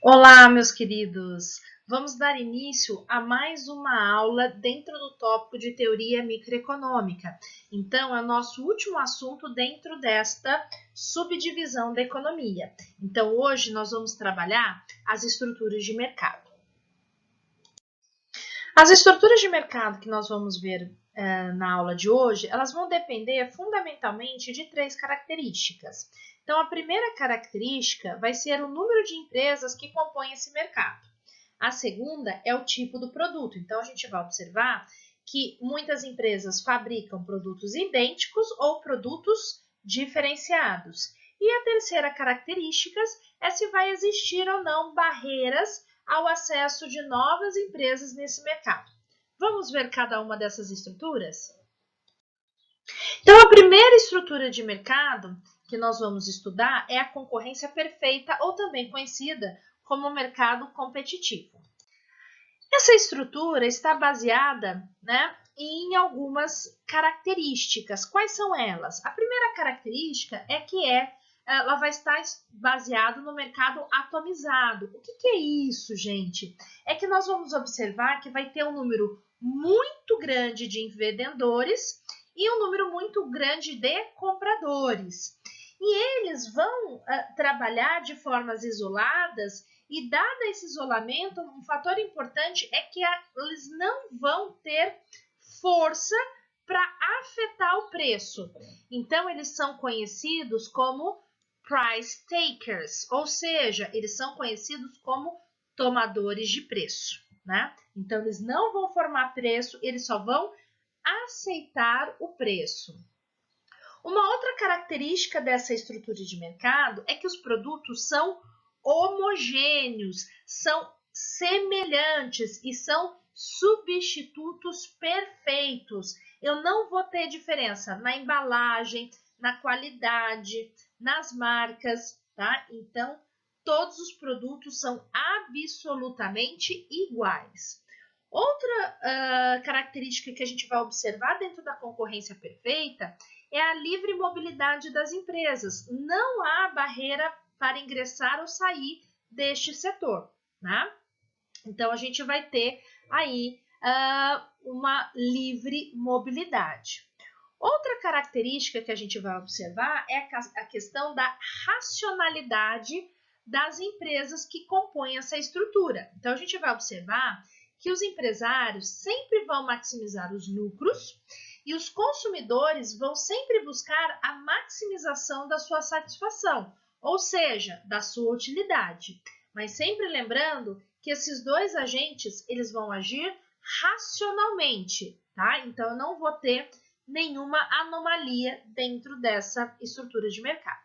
Olá, meus queridos! Vamos dar início a mais uma aula dentro do tópico de teoria microeconômica. Então, é o nosso último assunto dentro desta subdivisão da economia. Então, hoje nós vamos trabalhar as estruturas de mercado. As estruturas de mercado que nós vamos ver na aula de hoje, elas vão depender fundamentalmente de três características. Então, a primeira característica vai ser o número de empresas que compõem esse mercado. A segunda é o tipo do produto. Então, a gente vai observar que muitas empresas fabricam produtos idênticos ou produtos diferenciados. E a terceira característica é se vai existir ou não barreiras ao acesso de novas empresas nesse mercado. Vamos ver cada uma dessas estruturas? Então, a primeira estrutura de mercado que nós vamos estudar é a concorrência perfeita, ou também conhecida como mercado competitivo. Essa estrutura está baseada, em algumas características. Quais são elas? A primeira característica é que ela vai estar baseada no mercado atomizado. O que é isso, gente? É que nós vamos observar que vai ter um número muito grande de vendedores e um número muito grande de compradores. E eles vão trabalhar de formas isoladas e, dado esse isolamento, um fator importante é que eles não vão ter força para afetar o preço. Então, eles são conhecidos como price takers, ou seja, eles são conhecidos como tomadores de preço, né? Então, eles não vão formar preço, eles só vão aceitar o preço. Uma outra característica dessa estrutura de mercado é que os produtos são homogêneos, são semelhantes e são substitutos perfeitos. Eu não vou ter diferença na embalagem, na qualidade, nas marcas, tá? Então, todos os produtos são absolutamente iguais. Outra característica que a gente vai observar dentro da concorrência perfeita é a livre mobilidade das empresas. Não há barreira para ingressar ou sair deste setor, né? Então, a gente vai ter aí uma livre mobilidade. Outra característica que a gente vai observar é a questão da racionalidade das empresas que compõem essa estrutura. Então, a gente vai observar que os empresários sempre vão maximizar os lucros e os consumidores vão sempre buscar a maximização da sua satisfação, ou seja, da sua utilidade. Mas sempre lembrando que esses dois agentes, eles vão agir racionalmente, tá? Então, eu não vou ter nenhuma anomalia dentro dessa estrutura de mercado.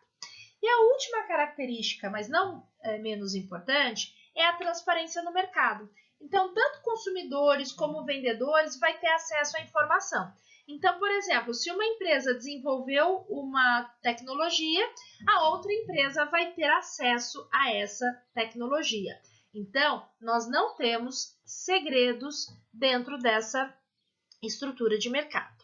E a última característica, mas não menos importante, é a transparência no mercado. Então, tanto consumidores como vendedores vai ter acesso à informação. Então, por exemplo, se uma empresa desenvolveu uma tecnologia, a outra empresa vai ter acesso a essa tecnologia. Então, nós não temos segredos dentro dessa estrutura de mercado.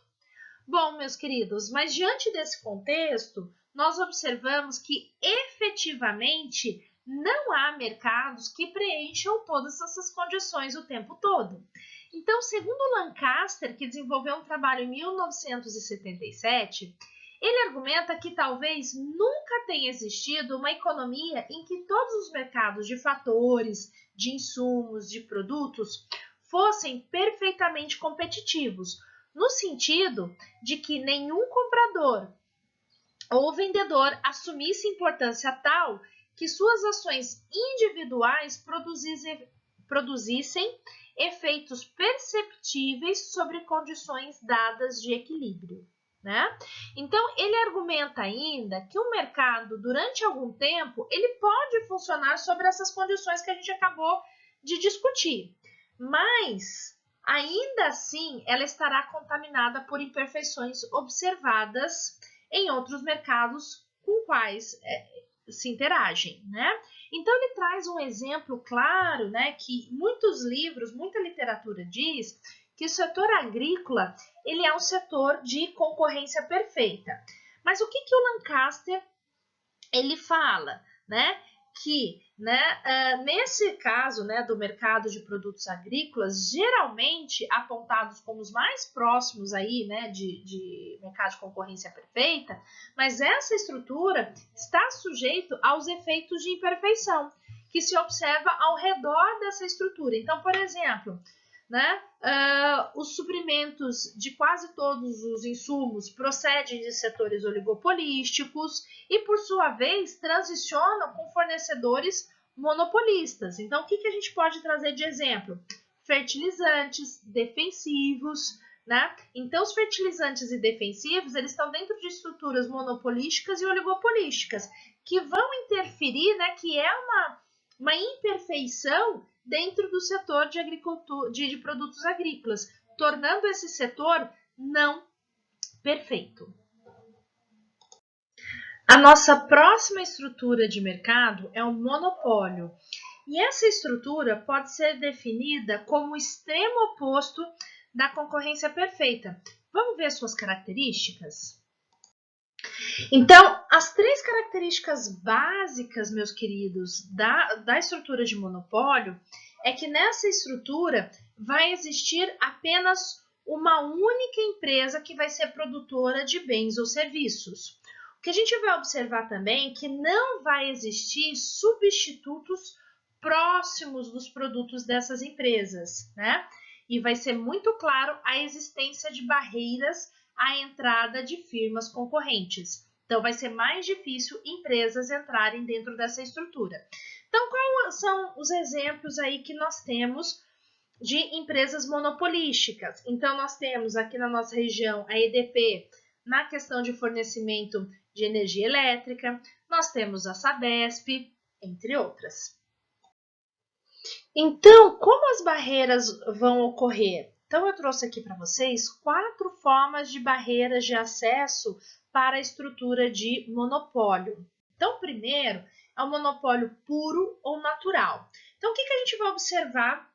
Bom, meus queridos, mas diante desse contexto, nós observamos que efetivamente não há mercados que preencham todas essas condições o tempo todo. Então, segundo Lancaster, que desenvolveu um trabalho em 1977, ele argumenta que talvez nunca tenha existido uma economia em que todos os mercados de fatores, de insumos, de produtos fossem perfeitamente competitivos, no sentido de que nenhum comprador ou vendedor assumisse importância tal que suas ações individuais produzissem efeitos perceptíveis sobre condições dadas de equilíbrio, né? Então, ele argumenta ainda que o mercado, durante algum tempo, ele pode funcionar sobre essas condições que a gente acabou de discutir, mas ainda assim, ela estará contaminada por imperfeições observadas em outros mercados com quais se interagem, né? Então, ele traz um exemplo claro, né, que muitos livros, muita literatura diz que o setor agrícola, ele é um setor de concorrência perfeita. Mas o que o Lancaster, ele fala, né? Que né? Nesse caso, né, do mercado de produtos agrícolas, geralmente apontados como os mais próximos aí, né, de mercado de concorrência perfeita, mas essa estrutura está sujeita aos efeitos de imperfeição que se observa ao redor dessa estrutura. Então, por exemplo, né, os suprimentos de quase todos os insumos procedem de setores oligopolísticos e, por sua vez, transicionam com fornecedores monopolistas. Então, o que a gente pode trazer de exemplo? Fertilizantes, defensivos, né? Então, os fertilizantes e defensivos, eles estão dentro de estruturas monopolísticas e oligopolísticas, que vão interferir, né, que é uma imperfeição dentro do setor de agricultura, de produtos agrícolas, tornando esse setor não perfeito. A nossa próxima estrutura de mercado é o monopólio. E essa estrutura pode ser definida como o extremo oposto da concorrência perfeita. Vamos ver suas características? Então, as três características básicas, meus queridos, da estrutura de monopólio é que nessa estrutura vai existir apenas uma única empresa que vai ser produtora de bens ou serviços. O que a gente vai observar também é que não vai existir substitutos próximos dos produtos dessas empresas, né? E vai ser muito claro a existência de barreiras à entrada de firmas concorrentes. Então, vai ser mais difícil empresas entrarem dentro dessa estrutura. Então, quais são os exemplos aí que nós temos de empresas monopolísticas? Então, nós temos aqui na nossa região a EDP na questão de fornecimento de energia elétrica, nós temos a Sabesp, entre outras. Então, como as barreiras vão ocorrer? Então, eu trouxe aqui para vocês 4 formas de barreiras de acesso para a estrutura de monopólio. Então, primeiro é o monopólio puro ou natural. Então, o que a gente vai observar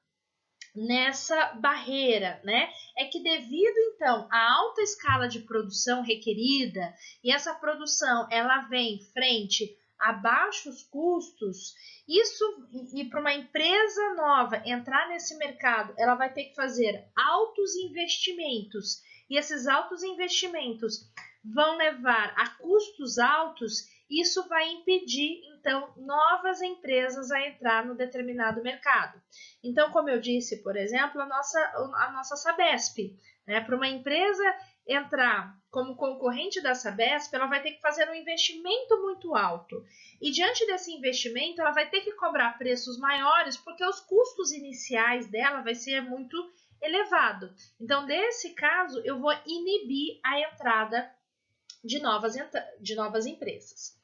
nessa barreira, né? É que devido, então, à alta escala de produção requerida, e essa produção ela vem frente a baixos custos, isso, e para uma empresa nova entrar nesse mercado, ela vai ter que fazer altos investimentos, e esses altos investimentos vão levar a custos altos, isso vai impedir, então, novas empresas a entrar no determinado mercado. Então, como eu disse, por exemplo, a nossa Sabesp, né? Para uma empresa entrar como concorrente da Sabesp, ela vai ter que fazer um investimento muito alto. E diante desse investimento, ela vai ter que cobrar preços maiores, porque os custos iniciais dela vai ser muito elevado. Então, nesse caso, eu vou inibir a entrada de novas empresas.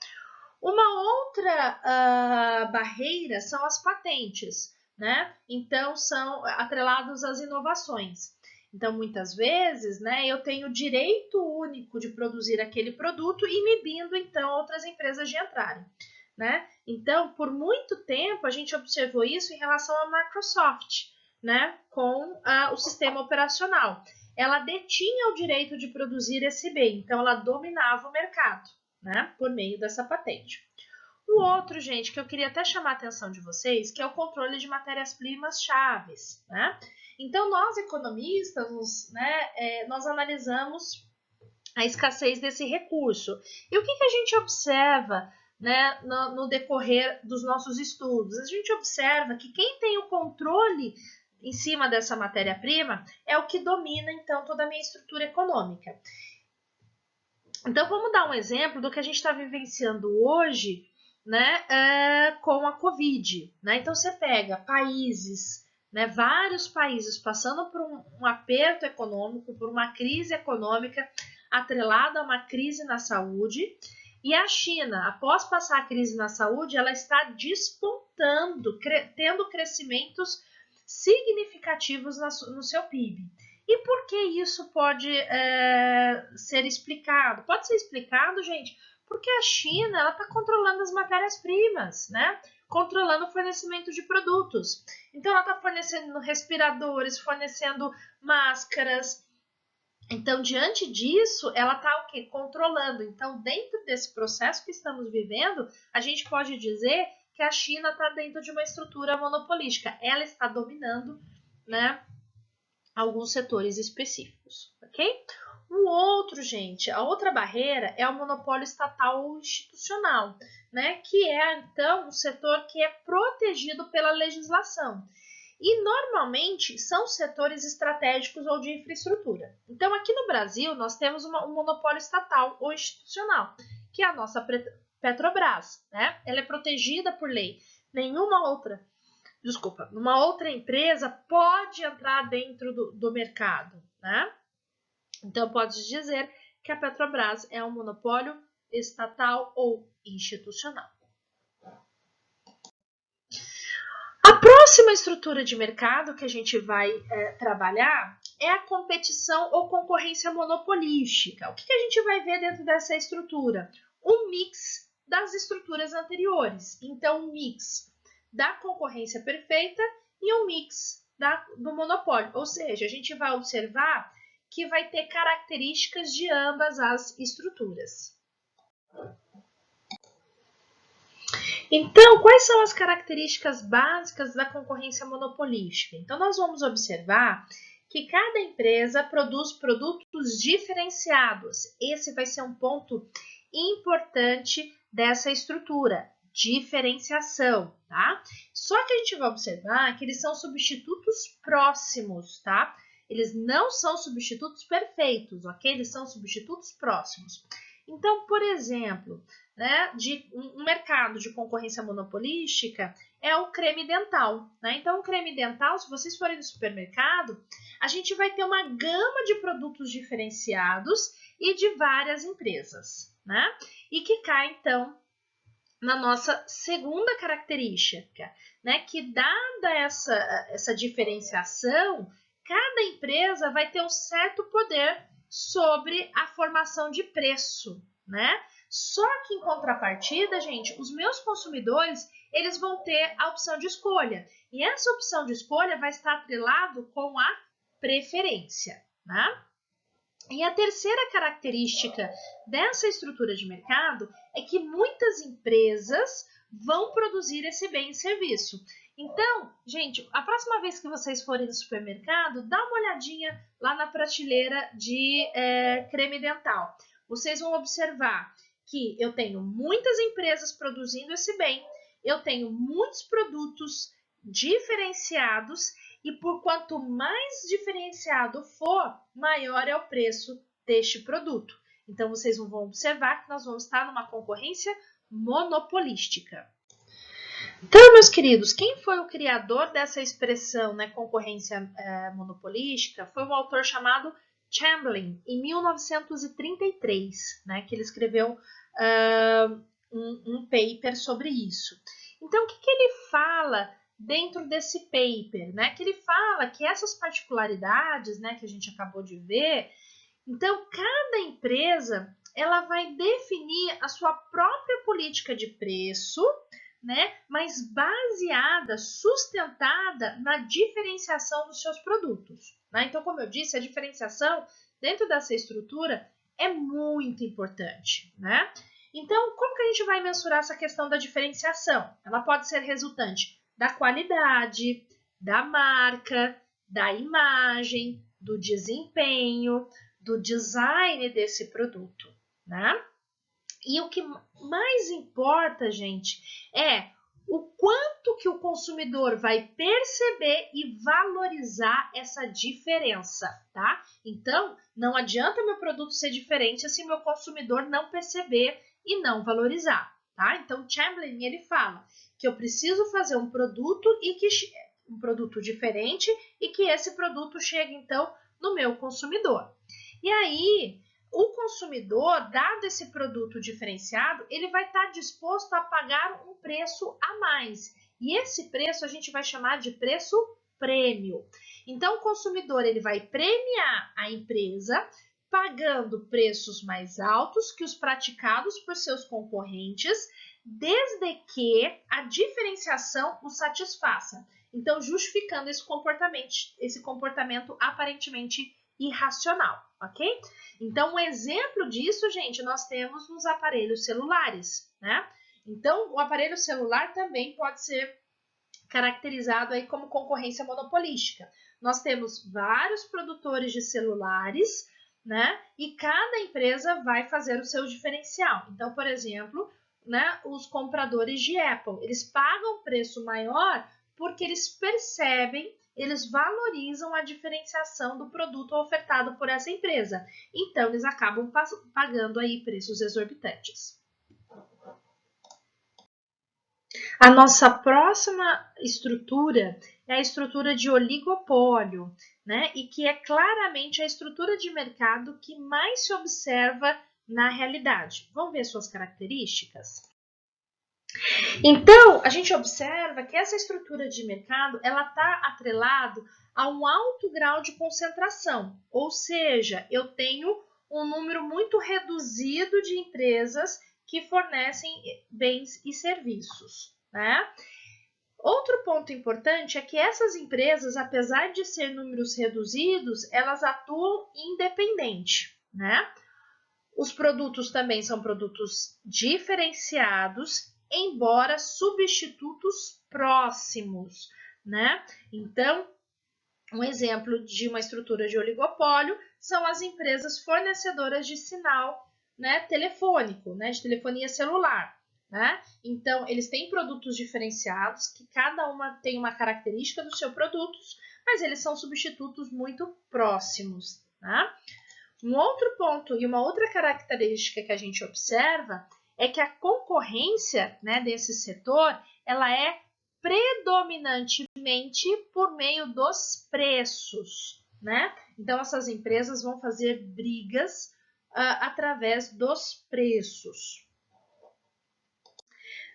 Uma outra barreira são as patentes, né? Então, são atrelados às inovações. Então, muitas vezes, né, eu tenho direito único de produzir aquele produto, inibindo, então, outras empresas de entrarem, né? Então, por muito tempo, a gente observou isso em relação à Microsoft, né, com o sistema operacional. Ela detinha o direito de produzir esse bem, então ela dominava o mercado, né, por meio dessa patente. O outro, gente, que eu queria até chamar a atenção de vocês, que é o controle de matérias-primas chaves, né? Então, nós economistas, né, nós analisamos a escassez desse recurso. E o que a gente observa, né, no decorrer dos nossos estudos? A gente observa que quem tem o controle em cima dessa matéria-prima é o que domina, então, toda a minha estrutura econômica. Então, vamos dar um exemplo do que a gente está vivenciando hoje, né, com a Covid. Né? Então, você pega países, né, vários países passando por um aperto econômico, por uma crise econômica atrelada a uma crise na saúde, e a China, após passar a crise na saúde, ela está despontando, tendo crescimentos significativos no seu PIB. E por que isso pode ser explicado? Pode ser explicado, gente, porque a China está controlando as matérias-primas, né? Controlando o fornecimento de produtos. Então, ela está fornecendo respiradores, fornecendo máscaras. Então, diante disso, ela está o quê? Controlando. Então, dentro desse processo que estamos vivendo, a gente pode dizer que a China está dentro de uma estrutura monopolística. Ela está dominando, né, alguns setores específicos, ok? A outra barreira é o monopólio estatal ou institucional, né, que é, então, um setor que é protegido pela legislação. E, normalmente, são setores estratégicos ou de infraestrutura. Então, aqui no Brasil, nós temos um monopólio estatal ou institucional, que é a nossa Petrobras, né? Ela é protegida por lei. Nenhuma outra empresa pode entrar dentro do mercado, né? Então, pode dizer que a Petrobras é um monopólio estatal ou institucional. A próxima estrutura de mercado que a gente vai trabalhar é a competição ou concorrência monopolística. O que a gente vai ver dentro dessa estrutura? Um mix das estruturas anteriores. Então, um mix da concorrência perfeita e um mix do monopólio. Ou seja, a gente vai observar que vai ter características de ambas as estruturas. Então, quais são as características básicas da concorrência monopolística? Então, nós vamos observar que cada empresa produz produtos diferenciados. Esse vai ser um ponto importante dessa estrutura, diferenciação, tá? Só que a gente vai observar que eles são substitutos próximos, tá? Eles não são substitutos perfeitos, ok? Eles são substitutos próximos. Então, por exemplo, né, de um mercado de concorrência monopolística é o creme dental, né? Então, o creme dental, se vocês forem no supermercado, a gente vai ter uma gama de produtos diferenciados e de várias empresas, né? E que cai, então, na nossa segunda característica, né? Que dada essa diferenciação, cada empresa vai ter um certo poder sobre a formação de preço, né? Só que em contrapartida, gente, os meus consumidores, eles vão ter a opção de escolha. E essa opção de escolha vai estar atrelado com a preferência, né? E a terceira característica dessa estrutura de mercado é que muitas empresas vão produzir esse bem e serviço. Então, gente, a próxima vez que vocês forem no supermercado, dá uma olhadinha lá na prateleira de creme dental. Vocês vão observar que eu tenho muitas empresas produzindo esse bem, eu tenho muitos produtos diferenciados e por quanto mais diferenciado for, maior é o preço deste produto. Então, vocês vão observar que nós vamos estar numa concorrência monopolística. Então, meus queridos, quem foi o criador dessa expressão, né, concorrência monopolística, foi um autor chamado Chamberlain, em 1933, né, que ele escreveu um paper sobre isso. Então, o que ele fala dentro desse paper, né? Que ele fala que essas particularidades, né, que a gente acabou de ver, então cada empresa ela vai definir a sua própria política de preço, né, mas baseada, sustentada na diferenciação dos seus produtos, né? Então, como eu disse, a diferenciação dentro dessa estrutura é muito importante, né? Então, como que a gente vai mensurar essa questão da diferenciação? Ela pode ser resultante da qualidade, da marca, da imagem, do desempenho, do design desse produto, né? E o que mais importa, gente, é o quanto que o consumidor vai perceber e valorizar essa diferença, tá? Então, não adianta meu produto ser diferente se meu consumidor não perceber e não valorizar, tá? Então, Chamberlain, ele fala que eu preciso fazer um produto um produto diferente e que esse produto chegue, então, no meu consumidor. E aí, o consumidor, dado esse produto diferenciado, ele vai estar disposto a pagar um preço a mais. E esse preço a gente vai chamar de preço prêmio. Então, o consumidor ele vai premiar a empresa pagando preços mais altos que os praticados por seus concorrentes, desde que a diferenciação o satisfaça. Então, justificando esse comportamento aparentemente irracional, ok? Então, um exemplo disso, gente, nós temos nos aparelhos celulares, né? Então, o aparelho celular também pode ser caracterizado aí como concorrência monopolística. Nós temos vários produtores de celulares, né? E cada empresa vai fazer o seu diferencial. Então, por exemplo, né, os compradores de Apple, eles pagam preço maior porque eles percebem, eles valorizam a diferenciação do produto ofertado por essa empresa. Então, eles acabam pagando aí preços exorbitantes. A nossa próxima estrutura é a estrutura de oligopólio, né? E que é claramente a estrutura de mercado que mais se observa na realidade. Vamos ver suas características? Então, a gente observa que essa estrutura de mercado ela está atrelado a um alto grau de concentração, ou seja, eu tenho um número muito reduzido de empresas que fornecem bens e serviços, né? Outro ponto importante é que essas empresas, apesar de ser números reduzidos, elas atuam independente, né? Os produtos também são produtos diferenciados, embora substitutos próximos, né? Então, um exemplo de uma estrutura de oligopólio são as empresas fornecedoras de sinal, né, telefônico, né, de telefonia celular. Né? Então, eles têm produtos diferenciados, que cada uma tem uma característica dos seus produtos, mas eles são substitutos muito próximos. Né? Um outro ponto e uma outra característica que a gente observa é que a concorrência, né, desse setor ela é predominantemente por meio dos preços. Né? Então, essas empresas vão fazer brigas através dos preços.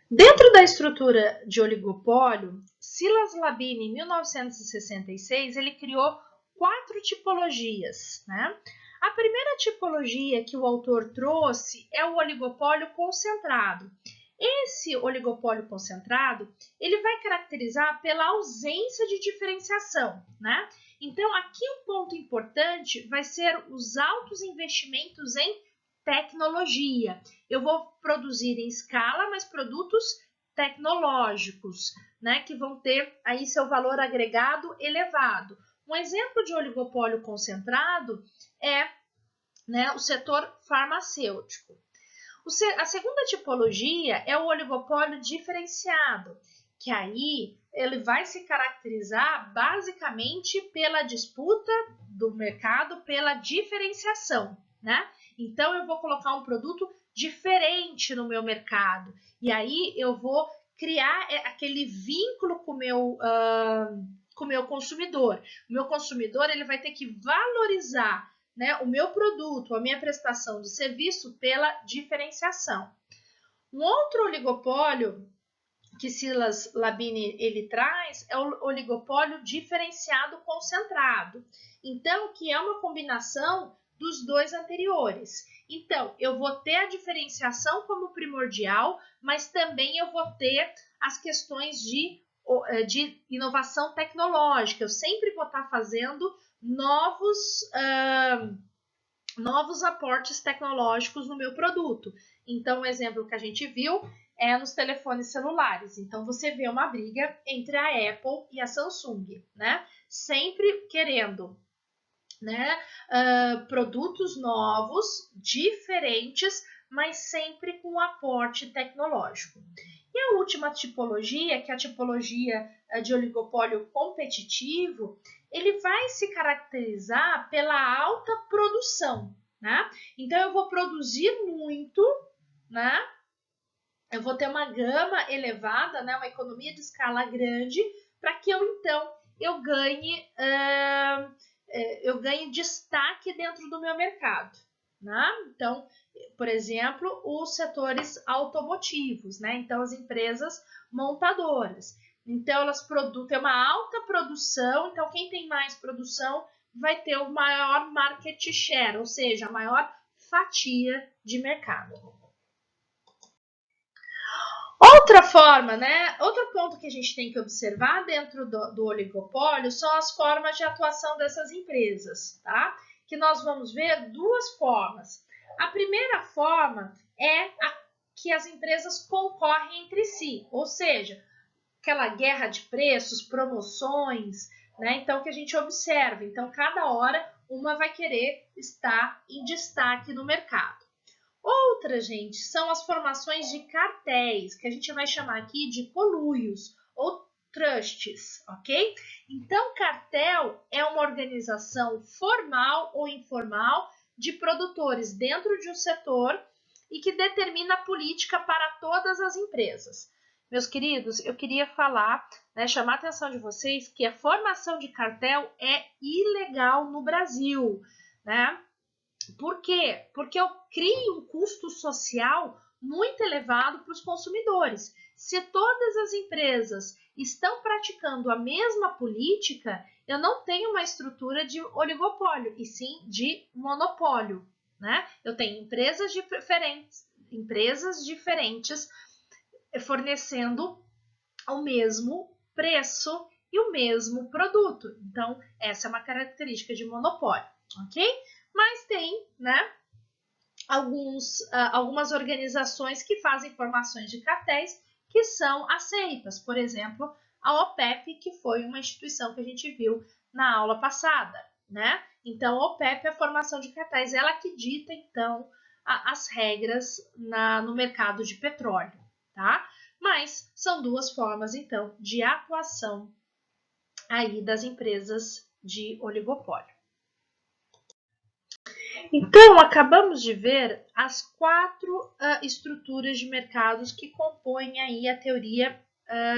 Dentro da estrutura de oligopólio, Silas Labine, em 1966, ele criou 4 tipologias. Né? A primeira tipologia que o autor trouxe é o oligopólio concentrado. Esse oligopólio concentrado, ele vai caracterizar pela ausência de diferenciação. Né? Então, aqui um ponto importante vai ser os altos investimentos em tecnologia. Eu vou produzir em escala, mas produtos tecnológicos, né, que vão ter aí seu valor agregado elevado. Um exemplo de oligopólio concentrado é, né, o setor farmacêutico. A segunda tipologia é o oligopólio diferenciado, que aí ele vai se caracterizar basicamente pela disputa do mercado, pela diferenciação, né? Então, eu vou colocar um produto diferente no meu mercado. E aí, eu vou criar aquele vínculo com o meu consumidor. O meu consumidor ele vai ter que valorizar, né, o meu produto, a minha prestação de serviço pela diferenciação. Um outro oligopólio que Silas Labine ele traz é o oligopólio diferenciado concentrado. Então, que é uma combinação dos dois anteriores. Então, eu vou ter a diferenciação como primordial, mas também eu vou ter as questões de inovação tecnológica. Eu sempre vou estar fazendo novos aportes tecnológicos no meu produto. Então, um exemplo que a gente viu é nos telefones celulares. Então, você vê uma briga entre a Apple e a Samsung, né? Sempre querendo, né, produtos novos, diferentes, mas sempre com aporte tecnológico. E a última tipologia, que é a tipologia de oligopólio competitivo, ele vai se caracterizar pela alta produção. Né? Então, eu vou produzir muito, né? Eu vou ter uma gama elevada, né? Uma economia de escala grande, para que eu ganhe destaque dentro do meu mercado. Né? Então, por exemplo, os setores automotivos, né? Então, as empresas montadoras. Então, elas têm uma alta produção, então quem tem mais produção vai ter o maior market share, ou seja, a maior fatia de mercado. Outra forma, né? Outro ponto que a gente tem que observar dentro do oligopólio são as formas de atuação dessas empresas, tá? Que nós vamos ver duas formas. A primeira forma é que as empresas concorrem entre si, ou seja, aquela guerra de preços, promoções, né? Então, que a gente observa. Então, cada hora uma vai querer estar em destaque no mercado. Outra, gente, são as formações de cartéis, que a gente vai chamar aqui de conluios ou trusts, ok? Então, cartel é uma organização formal ou informal de produtores dentro de um setor e que determina a política para todas as empresas. Meus queridos, eu queria falar, né, chamar a atenção de vocês que a formação de cartel é ilegal no Brasil, né? Por quê? Porque eu crio um custo social muito elevado para os consumidores. Se todas as empresas estão praticando a mesma política, eu não tenho uma estrutura de oligopólio, e sim de monopólio, né? Eu tenho empresas diferentes fornecendo o mesmo preço e o mesmo produto. Então, essa é uma característica de monopólio, ok? Mas tem, né, algumas organizações que fazem formações de cartéis que são aceitas. Por exemplo, a OPEP, que foi uma instituição que a gente viu na aula passada, né? Então, a OPEP é a formação de cartéis, ela que dita, então, as regras no mercado de petróleo, tá? Mas são duas formas, então, de atuação aí das empresas de oligopólio. Então, acabamos de ver as 4 estruturas de mercados que compõem aí a teoria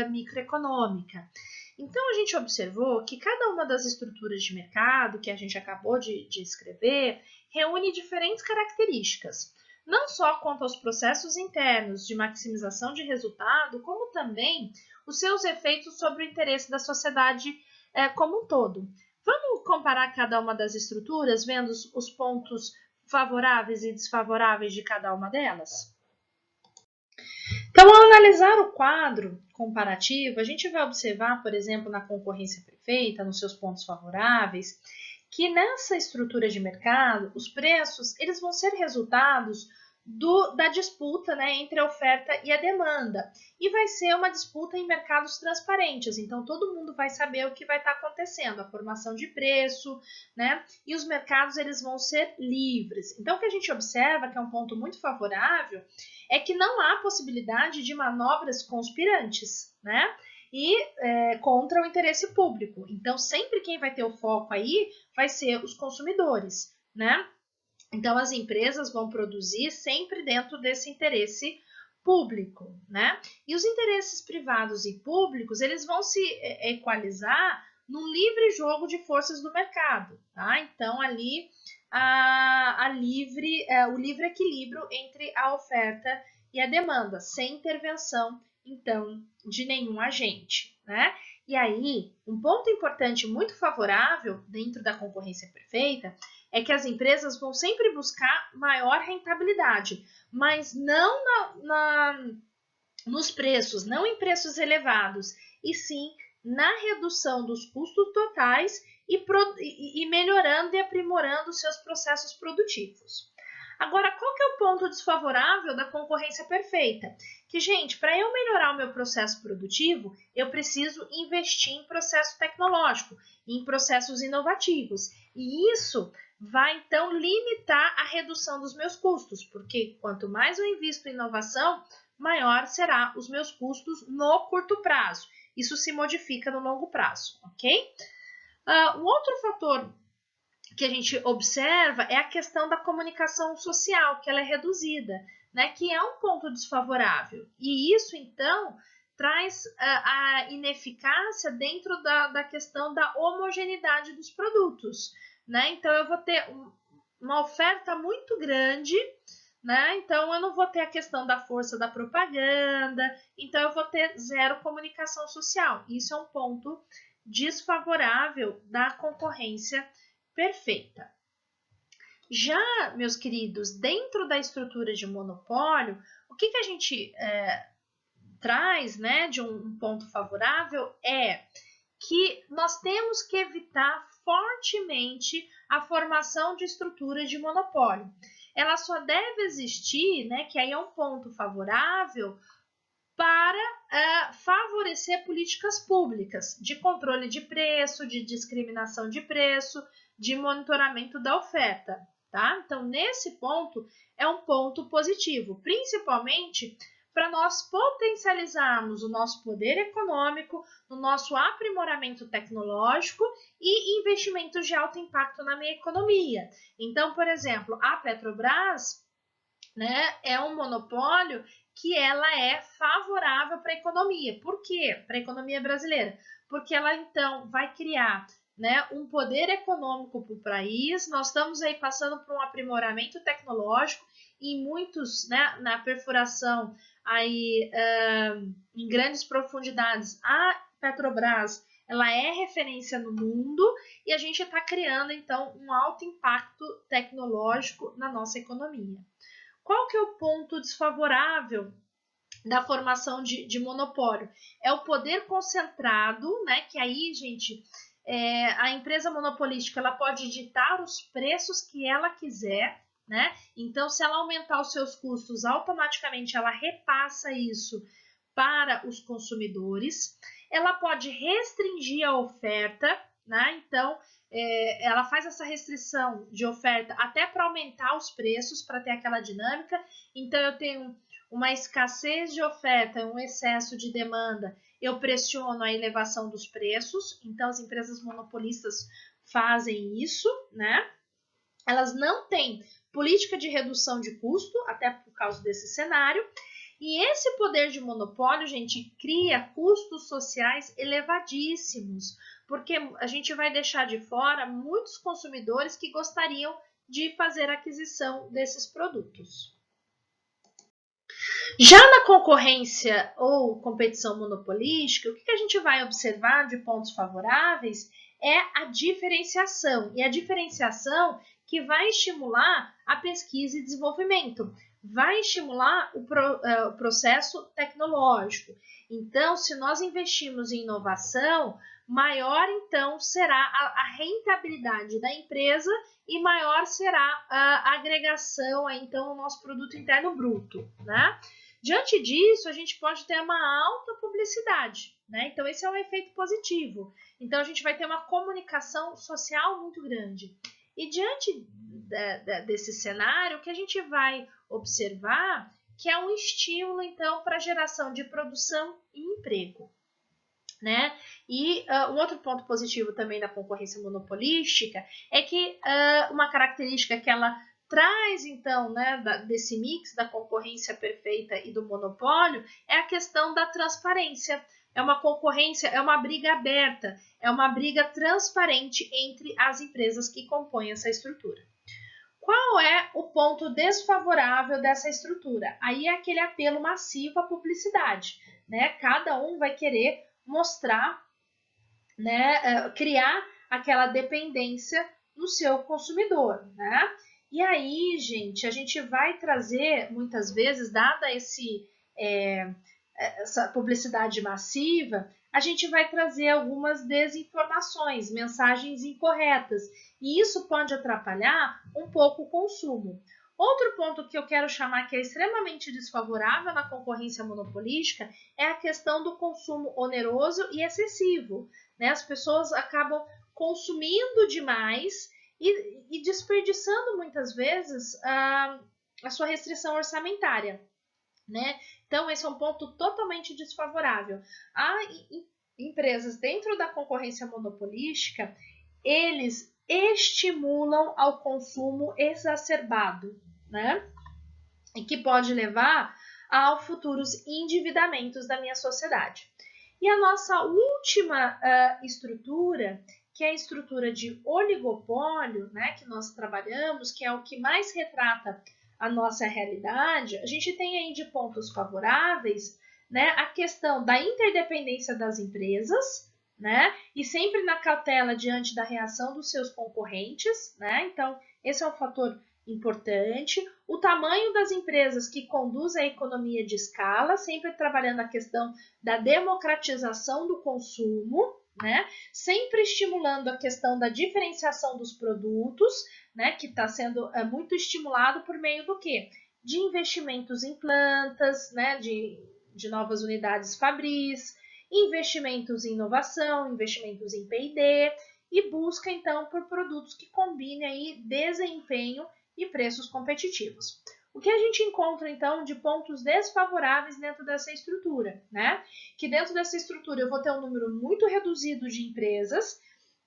microeconômica. Então, a gente observou que cada uma das estruturas de mercado que a gente acabou de escrever reúne diferentes características, não só quanto aos processos internos de maximização de resultado, como também os seus efeitos sobre o interesse da sociedade como um todo. Vamos comparar cada uma das estruturas, vendo os pontos favoráveis e desfavoráveis de cada uma delas? Então, ao analisar o quadro comparativo, a gente vai observar, por exemplo, na concorrência perfeita, nos seus pontos favoráveis, que nessa estrutura de mercado, os preços eles vão ser resultados da disputa, né, entre a oferta e a demanda. E vai ser uma disputa em mercados transparentes, então todo mundo vai saber o que vai estar acontecendo, a formação de preço, né, e os mercados eles vão ser livres. Então o que a gente observa, que é um ponto muito favorável, é que não há possibilidade de manobras conspirantes, né, e contra o interesse público. Então sempre quem vai ter o foco aí vai ser os consumidores, né? Então, as empresas vão produzir sempre dentro desse interesse público, né? E os interesses privados e públicos, eles vão se equalizar num livre jogo de forças do mercado, tá? Então, ali, o livre equilíbrio entre a oferta e a demanda, sem intervenção, então, de nenhum agente, né? E aí, um ponto importante muito favorável dentro da concorrência perfeita é que as empresas vão sempre buscar maior rentabilidade, mas não nos preços, não em preços elevados, e sim na redução dos custos totais e melhorando e aprimorando seus processos produtivos. Agora, qual que é o ponto desfavorável da concorrência perfeita? Que, gente, para eu melhorar o meu processo produtivo, eu preciso investir em processo tecnológico, em processos inovativos. E isso vai, então, limitar a redução dos meus custos, porque quanto mais eu invisto em inovação, maior será os meus custos no curto prazo. Isso se modifica no longo prazo, ok? O outro fator que a gente observa é a questão da comunicação social, que ela é reduzida, né, que é um ponto desfavorável. E isso, então, traz a ineficácia dentro da questão da homogeneidade dos produtos, né? Então, eu vou ter uma oferta muito grande, né? Então, eu não vou ter a questão da força da propaganda, então eu vou ter zero comunicação social. Isso é um ponto desfavorável da concorrência perfeita. Já, meus queridos, dentro da estrutura de monopólio, o que a gente traz, né, de um ponto favorável é que nós temos que evitar fortemente a formação de estruturas de monopólio. ela só deve existir, né, que aí é um ponto favorável, para favorecer políticas públicas de controle de preço, de discriminação de preço, de monitoramento da oferta, tá? Então, nesse ponto, é um ponto positivo, principalmente para nós potencializarmos o nosso poder econômico, no nosso aprimoramento tecnológico e investimentos de alto impacto na minha economia. Então, por exemplo, a Petrobras, né, é um monopólio que ela é favorável para a economia. Por quê? Para a economia brasileira. Porque ela, então, vai criar, né, um poder econômico para o país. Nós estamos aí passando por um aprimoramento tecnológico em muitos, né, na perfuração aí, em grandes profundidades. A Petrobras, ela é referência no mundo e a gente está criando, então, um alto impacto tecnológico na nossa economia. Qual que é o ponto desfavorável da formação de monopólio? É o poder concentrado, né? Que aí, gente, a empresa monopolística ela pode ditar os preços que ela quiser, né? Então, se ela aumentar os seus custos, automaticamente ela repassa isso para os consumidores. Ela pode restringir a oferta, né? Então, ela faz essa restrição de oferta até para aumentar os preços, para ter aquela dinâmica. Então, eu tenho uma escassez de oferta, um excesso de demanda, eu pressiono a elevação dos preços. Então, as empresas monopolistas fazem isso, né? Elas não têm política de redução de custo, até por causa desse cenário. E esse poder de monopólio, gente, cria custos sociais elevadíssimos, porque a gente vai deixar de fora muitos consumidores que gostariam de fazer aquisição desses produtos. Já na concorrência ou competição monopolística, o que a gente vai observar de pontos favoráveis é a diferenciação. E a diferenciação que vai estimular a pesquisa e desenvolvimento, vai estimular o processo tecnológico. Então, se nós investimos em inovação, maior então será a rentabilidade da empresa e maior será a agregação então no nosso produto interno bruto, né? Diante disso, a gente pode ter uma alta publicidade, né? Então, esse é um efeito positivo. Então, a gente vai ter uma comunicação social muito grande. E diante desse cenário, o que a gente vai observar que é um estímulo, então, para a geração de produção e emprego, né? E um outro ponto positivo também da concorrência monopolística é que uma característica que ela traz, então, né, desse mix da concorrência perfeita e do monopólio é a questão da transparência. É uma concorrência, é uma briga aberta, é uma briga transparente entre as empresas que compõem essa estrutura. Qual é o ponto desfavorável dessa estrutura? Aí é aquele apelo massivo à publicidade, né? Cada um vai querer mostrar, né, criar aquela dependência no seu consumidor, né? E aí, gente, a gente vai trazer, muitas vezes, dada essa publicidade massiva, a gente vai trazer algumas desinformações, mensagens incorretas, e isso pode atrapalhar um pouco o consumo. Outro ponto que eu quero chamar que é extremamente desfavorável na concorrência monopolística é a questão do consumo oneroso e excessivo, né? As pessoas acabam consumindo demais e desperdiçando muitas vezes a sua restrição orçamentária, né? Então, esse é um ponto totalmente desfavorável. Há empresas dentro da concorrência monopolística, eles estimulam ao consumo exacerbado, né? E que pode levar a futuros endividamentos da minha sociedade. E a nossa última estrutura, que é a estrutura de oligopólio, né, que nós trabalhamos, que é o que mais retrata a nossa realidade, a gente tem aí de pontos favoráveis, né, a questão da interdependência das empresas, né, e sempre na cautela diante da reação dos seus concorrentes, né, então esse é um fator importante. O tamanho das empresas que conduz a economia de escala, sempre trabalhando a questão da democratização do consumo, né? Sempre estimulando a questão da diferenciação dos produtos, né? Que está sendo muito estimulado por meio do quê? De investimentos em plantas, né? De novas unidades fabris, investimentos em inovação, investimentos em P&D e busca, então, por produtos que combinem aí desempenho e preços competitivos. O que a gente encontra, então, de pontos desfavoráveis dentro dessa estrutura, né? Que dentro dessa estrutura eu vou ter um número muito reduzido de empresas,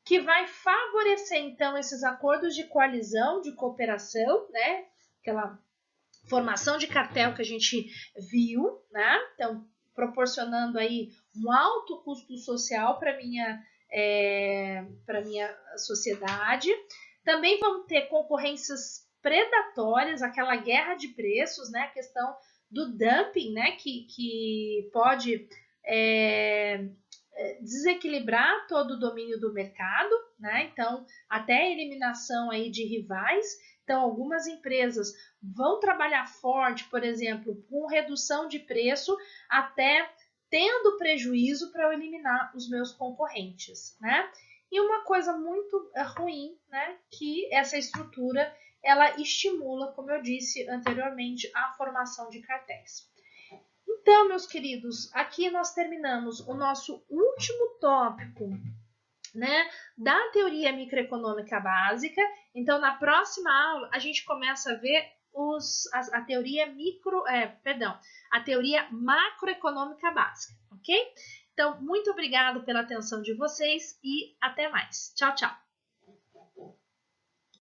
que vai favorecer, então, esses acordos de coalizão, de cooperação, né? Aquela formação de cartel que a gente viu, né? Então, proporcionando aí um alto custo social para minha sociedade. Também vão ter concorrências predatórias, aquela guerra de preços, né? A questão do dumping, né? Que pode desequilibrar todo o domínio do mercado, né? Então, até a eliminação aí de rivais. Então, algumas empresas vão trabalhar forte, por exemplo, com redução de preço, até tendo prejuízo para eu eliminar os meus concorrentes, né? E uma coisa muito ruim, né, que essa estrutura ela estimula, como eu disse anteriormente, a formação de cartéis. Então, meus queridos, aqui nós terminamos o nosso último tópico, né, da teoria microeconômica básica. Então, na próxima aula, a gente começa a ver a teoria a teoria macroeconômica básica, ok? Então, muito obrigado pela atenção de vocês e até mais. Tchau, tchau!